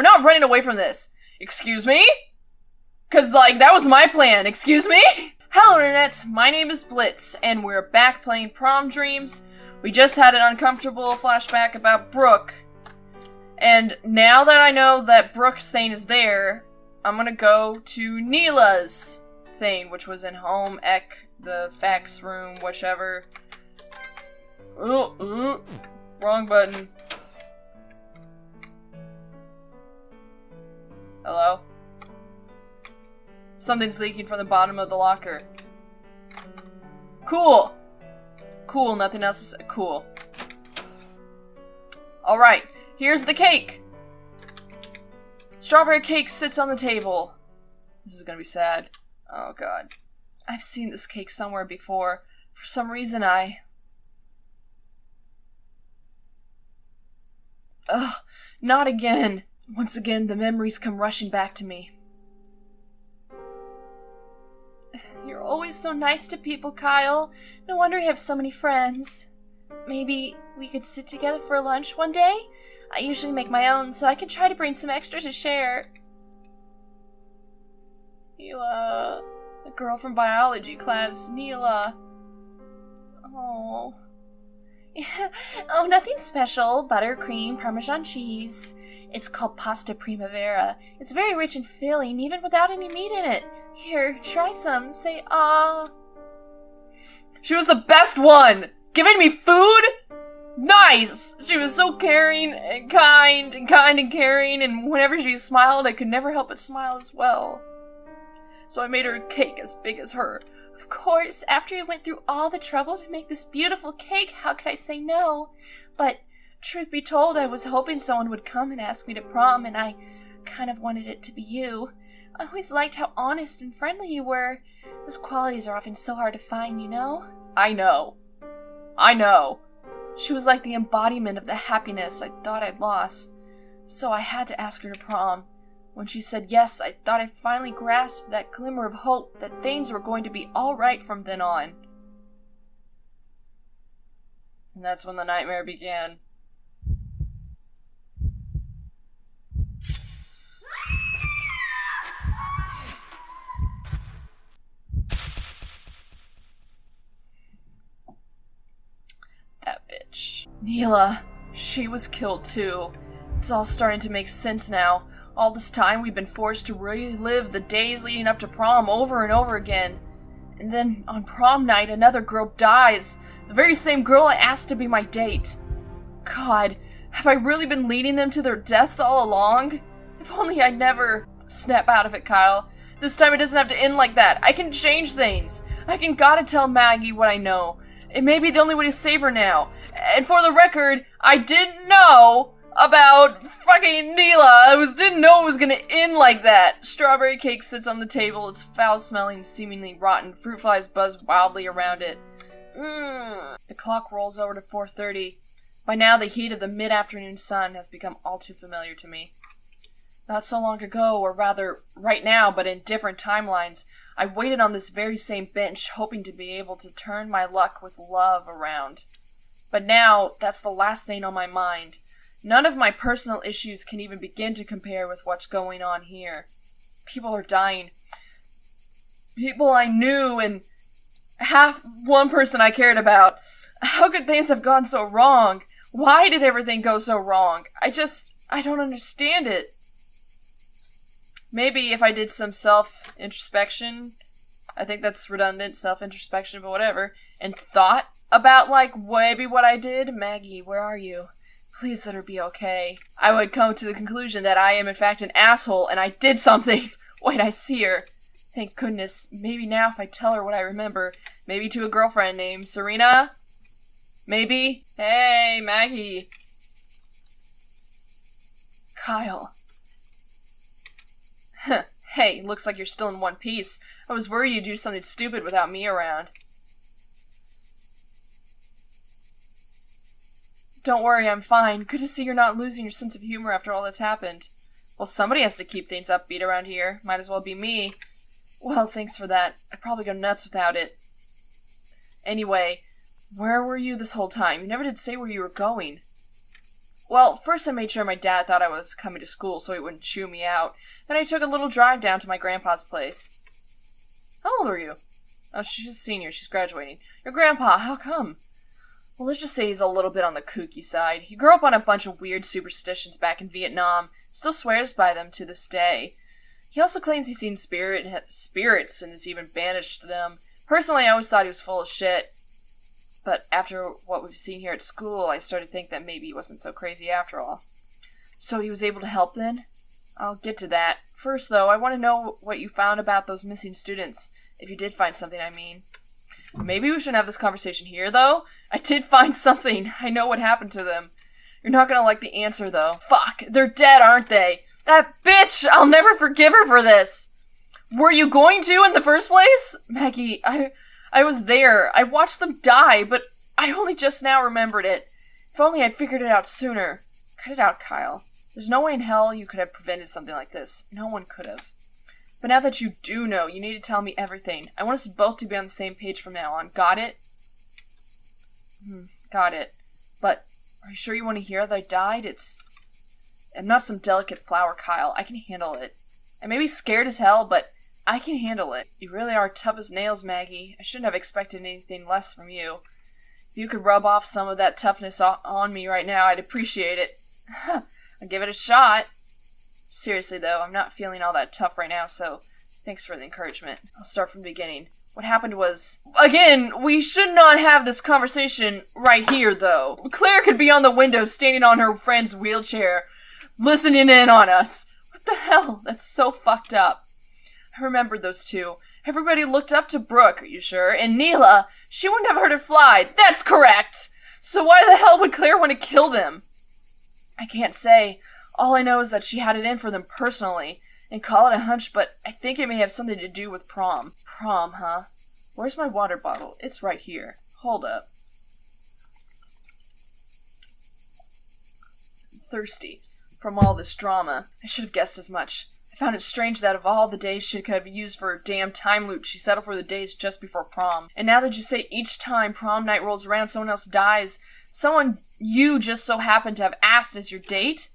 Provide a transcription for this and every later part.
We're not running away from this. Excuse me? Cause, like, that was my plan. Excuse me? Hello, Internet. My name is Blitz, and we're back playing Prom Dreams. We just had an uncomfortable flashback about Brooke. And now that I know that Brooke's thing is there, I'm gonna go to Neela's thing, which was in home, the fax room, whichever. Wrong button. Hello? Something's leaking from the bottom of the locker. Cool! Cool, nothing else is cool. Alright, here's the cake! Strawberry cake sits on the table. This is gonna be sad. Oh god. I've seen this cake somewhere before. For some reason Ugh, not again. Once again, the memories come rushing back to me. You're always so nice to people, Kyle. No wonder you have so many friends. Maybe we could sit together for lunch one day? I usually make my own, so I can try to bring some extra to share. Neela. The girl from biology class, Neela. Oh. Oh, nothing special. Butter, cream, Parmesan cheese. It's called pasta primavera. It's very rich and filling, even without any meat in it. Here, try some. Say, ah. She was the best one! Giving me food? Nice! She was so caring and kind and caring, and whenever she smiled, I could never help but smile as well. So I made her a cake as big as her. Of course, after I went through all the trouble to make this beautiful cake, how could I say no? But, truth be told, I was hoping someone would come and ask me to prom, and I kind of wanted it to be you. I always liked how honest and friendly you were. Those qualities are often so hard to find, you know? I know. She was like the embodiment of the happiness I thought I'd lost. So I had to ask her to prom. When she said yes, I thought I finally grasped that glimmer of hope that things were going to be alright from then on. And that's when the nightmare began. That bitch. Neela. She was killed too. It's all starting to make sense now. All this time we've been forced to relive the days leading up to prom over and over again. And then on prom night another girl dies. The very same girl I asked to be my date. God, have I really been leading them to their deaths all along? If only I'd never... Snap out of it, Kyle. This time it doesn't have to end like that. I can change things. I can gotta tell Maggie what I know. It may be the only way to save her now. And for the record, I didn't know about fucking Neela. I didn't know it was gonna end like that. Strawberry cake sits on the table. It's foul-smelling, seemingly rotten. Fruit flies buzz wildly around it. The clock rolls over to 4:30. By now, the heat of the mid-afternoon sun has become all too familiar to me. Not so long ago, or rather, right now, but in different timelines, I waited on this very same bench, hoping to be able to turn my luck with love around. But now, that's the last thing on my mind. None of my personal issues can even begin to compare with what's going on here. People are dying. People I knew and half one person I cared about. How could things have gone so wrong? Why did everything go so wrong? I don't understand it. Maybe if I did some self-introspection, I think that's redundant, self-introspection, but whatever, and thought about, like, maybe what I did. Maggie, where are you? Please let her be okay. I would come to the conclusion that I am in fact an asshole and I did something. Wait, I see her. Thank goodness. Maybe now if I tell her what I remember. Maybe to a girlfriend named Serena? Maybe? Hey, Maggie. Kyle. Hey, looks like you're still in one piece. I was worried you'd do something stupid without me around. Don't worry, I'm fine. Good to see you're not losing your sense of humor after all that's happened. Well, somebody has to keep things upbeat around here. Might as well be me. Well, thanks for that. I'd probably go nuts without it. Anyway, where were you this whole time? You never did say where you were going. Well, first I made sure my dad thought I was coming to school so he wouldn't chew me out. Then I took a little drive down to my grandpa's place. How old are you? Oh, she's a senior. She's graduating. Your grandpa, how come? Well, let's just say he's a little bit on the kooky side. He grew up on a bunch of weird superstitions back in Vietnam. Still swears by them to this day. He also claims he's seen spirits and has even banished them. Personally, I always thought he was full of shit. But after what we've seen here at school, I started to think that maybe he wasn't so crazy after all. So he was able to help then? I'll get to that. First, though, I want to know what you found about those missing students. If you did find something, I mean. Maybe we shouldn't have this conversation here, though. I did find something. I know what happened to them. You're not gonna like the answer, though. Fuck, they're dead, aren't they? That bitch! I'll never forgive her for this! Were you going to in the first place? Maggie, I was there. I watched them die, but I only just now remembered it. If only I'd figured it out sooner. Cut it out, Kyle. There's no way in hell you could have prevented something like this. No one could have. But now that you do know, you need to tell me everything. I want us both to be on the same page from now on. Got it? Got it. But are you sure you want to hear that I died? I'm not some delicate flower, Kyle. I can handle it. I may be scared as hell, but I can handle it. You really are tough as nails, Maggie. I shouldn't have expected anything less from you. If you could rub off some of that toughness on me right now, I'd appreciate it. I'd give it a shot. Seriously, though, I'm not feeling all that tough right now, so thanks for the encouragement. I'll start from the beginning. What happened was... Again, we should not have this conversation right here, though. Claire could be on the window standing on her friend's wheelchair, listening in on us. What the hell? That's so fucked up. I remembered those two. Everybody looked up to Brooke, are you sure? And Neela, she wouldn't have heard it fly. That's correct! So why the hell would Claire want to kill them? I can't say. All I know is that she had it in for them personally. And call it a hunch, but I think it may have something to do with prom. Prom, huh? Where's my water bottle? It's right here. Hold up. I'm thirsty from all this drama. I should have guessed as much. I found it strange that of all the days she could have used for a damn time loop, she settled for the days just before prom. And now that you say each time prom night rolls around, someone else dies, someone you just so happen to have asked as your date?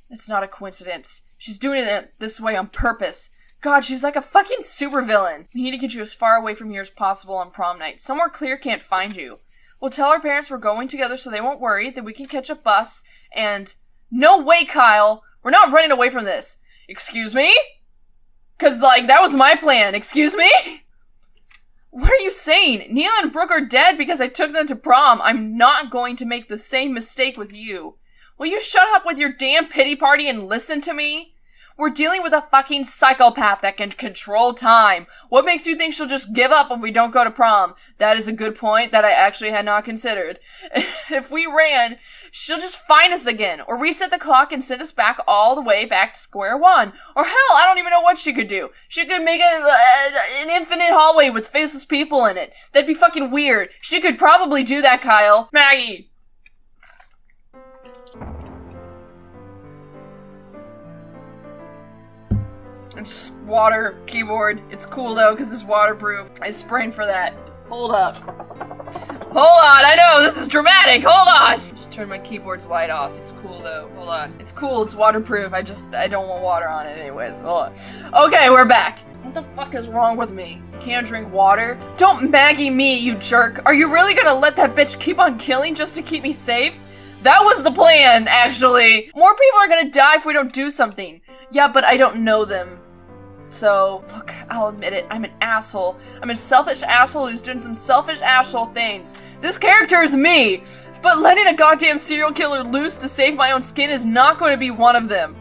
It's not a coincidence. She's doing it this way on purpose. God, she's like a fucking supervillain. We need to get you as far away from here as possible on prom night. Somewhere Claire can't find you. We'll tell our parents we're going together so they won't worry, that we can catch a bus, and... No way, Kyle! We're not running away from this. Excuse me? 'Cause, that was my plan. Excuse me? What are you saying? Neela and Brooke are dead because I took them to prom. I'm not going to make the same mistake with you. Will you shut up with your damn pity party and listen to me? We're dealing with a fucking psychopath that can control time. What makes you think she'll just give up if we don't go to prom? That is a good point that I actually had not considered. If we ran, she'll just find us again, or reset the clock and send us back all the way back to square one. Or hell, I don't even know what she could do. She could make an infinite hallway with faceless people in it. That'd be fucking weird. She could probably do that, Kyle. Maggie! Just water keyboard. It's cool though, because it's waterproof. I sprained for that. Hold up. Hold on, I know, this is dramatic. Hold on. Just turned my keyboard's light off. It's cool though. Hold on. It's cool, it's waterproof. I don't want water on it anyways. Hold on. Okay, we're back. What the fuck is wrong with me? Can't drink water? Don't Maggie me, you jerk. Are you really gonna let that bitch keep on killing just to keep me safe? That was the plan, actually. More people are gonna die if we don't do something. Yeah, but I don't know them. So, look, I'll admit it, I'm an asshole. I'm a selfish asshole who's doing some selfish asshole things. This character is me! But letting a goddamn serial killer loose to save my own skin is not going to be one of them.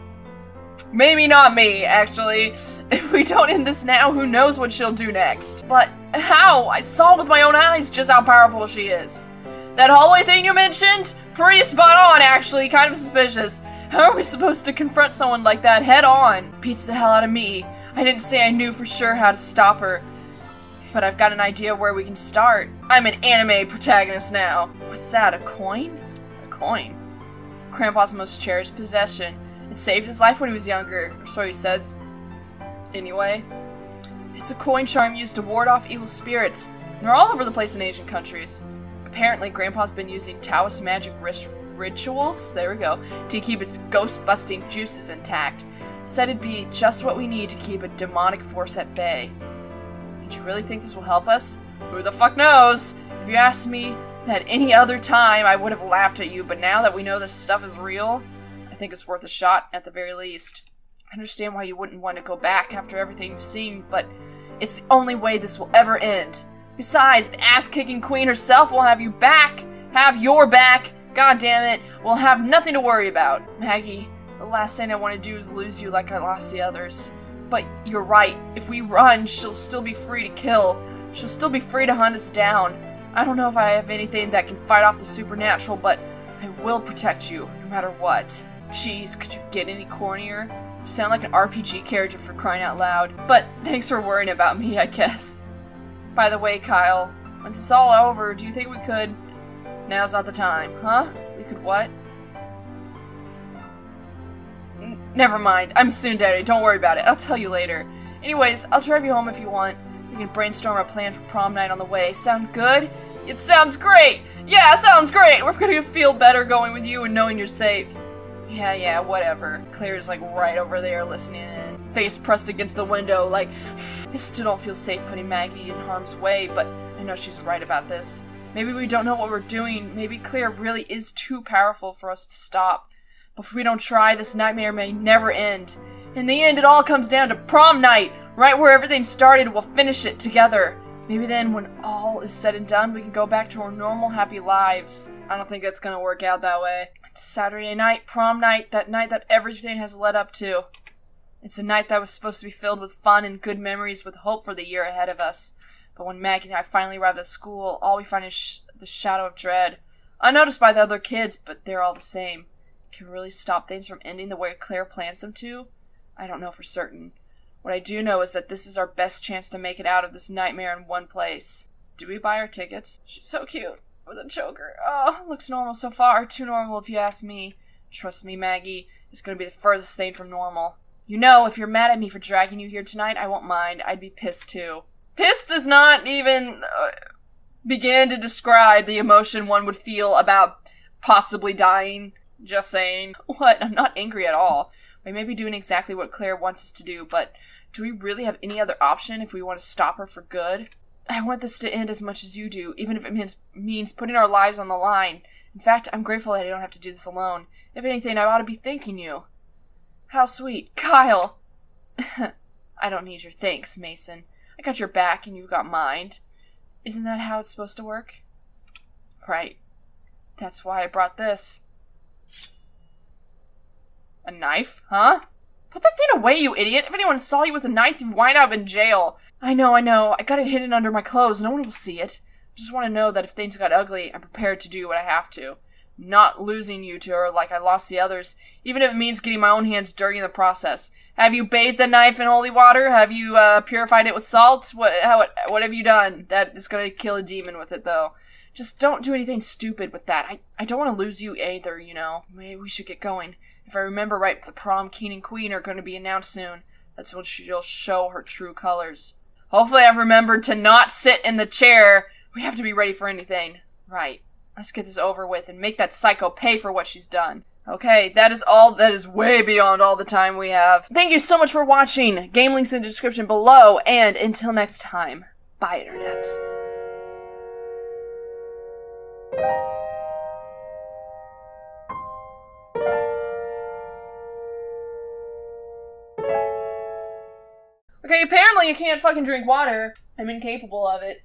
Maybe not me, actually. If we don't end this now, who knows what she'll do next. But how? I saw with my own eyes just how powerful she is. That hallway thing you mentioned? Pretty spot on, actually, kind of suspicious. How are we supposed to confront someone like that head on? Beats the hell out of me. I didn't say I knew for sure how to stop her, but I've got an idea where we can start. I'm an anime protagonist now. What's that, a coin? A coin. Grandpa's most cherished possession. It saved his life when he was younger, or so he says. Anyway, it's a coin charm used to ward off evil spirits. They're all over the place in Asian countries. Apparently, Grandpa's been using Taoist magic rituals, there we go, to keep its ghost-busting juices intact. Said it'd be just what we need to keep a demonic force at bay. Did you really think this will help us? Who the fuck knows? If you asked me that any other time, I would have laughed at you, but now that we know this stuff is real, I think it's worth a shot at the very least. I understand why you wouldn't want to go back after everything you've seen, but it's the only way this will ever end. Besides, the ass-kicking queen herself will have you back. Have your back. God damn it. We'll have nothing to worry about. Maggie, the last thing I want to do is lose you like I lost the others. But you're right. If we run, she'll still be free to kill. She'll still be free to hunt us down. I don't know if I have anything that can fight off the supernatural, but I will protect you, no matter what. Jeez, could you get any cornier? You sound like an RPG character for crying out loud. But thanks for worrying about me, I guess. By the way, Kyle, once it's all over, do you think we could... Now's not the time, huh? We could what? Never mind. I'm soon daddy. Don't worry about it. I'll tell you later. Anyways, I'll drive you home if you want. We can brainstorm a plan for prom night on the way. Sound good? It sounds great! Yeah, sounds great! We're gonna feel better going with you and knowing you're safe. Yeah, whatever. Claire's like right over there listening in, face pressed against the window, like, I still don't feel safe putting Maggie in harm's way, but I know she's right about this. Maybe we don't know what we're doing. Maybe Claire really is too powerful for us to stop. But if we don't try, this nightmare may never end. In the end, it all comes down to prom night! Right where everything started, we'll finish it together. Maybe then, when all is said and done, we can go back to our normal, happy lives. I don't think that's gonna work out that way. It's Saturday night, prom night, that night that everything has led up to. It's a night that was supposed to be filled with fun and good memories with hope for the year ahead of us. But when Maggie and I finally arrive at school, all we find is the shadow of dread. Unnoticed by the other kids, but they're all the same. Can we really stop things from ending the way Claire plans them to? I don't know for certain. What I do know is that this is our best chance to make it out of this nightmare in one place. Did we buy our tickets? She's so cute. With a choker. Oh, looks normal so far. Too normal if you ask me. Trust me, Maggie. It's gonna be the furthest thing from normal. You know, if you're mad at me for dragging you here tonight, I won't mind. I'd be pissed too. Pissed does not even begin to describe the emotion one would feel about possibly dying. Just saying. What? I'm not angry at all. We may be doing exactly what Claire wants us to do, but do we really have any other option if we want to stop her for good? I want this to end as much as you do, even if it means putting our lives on the line. In fact, I'm grateful that I don't have to do this alone. If anything, I ought to be thanking you. How sweet. Kyle! I don't need your thanks, Mason. I got your back and you got mine. Isn't that how it's supposed to work? Right. That's why I brought this. A knife? Huh? Put that thing away, you idiot! If anyone saw you with a knife, you'd wind up in jail. I know. I got it hidden under my clothes. No one will see it. I just want to know that if things got ugly, I'm prepared to do what I have to. Not losing you to her like I lost the others, even if it means getting my own hands dirty in the process. Have you bathed the knife in holy water? Have you purified it with salt? What have you done? That is going to kill a demon with it, though. Just don't do anything stupid with that. I don't want to lose you either, you know. Maybe we should get going. If I remember right, the prom king and queen are going to be announced soon. That's when she'll show her true colors. Hopefully I've remembered to not sit in the chair. We have to be ready for anything. Right. Let's get this over with and make that psycho pay for what she's done. Okay, that is all. That is way beyond all the time we have. Thank you so much for watching. Game links in the description below. And until next time, bye, Internet. Okay, apparently you can't fucking drink water. I'm incapable of it.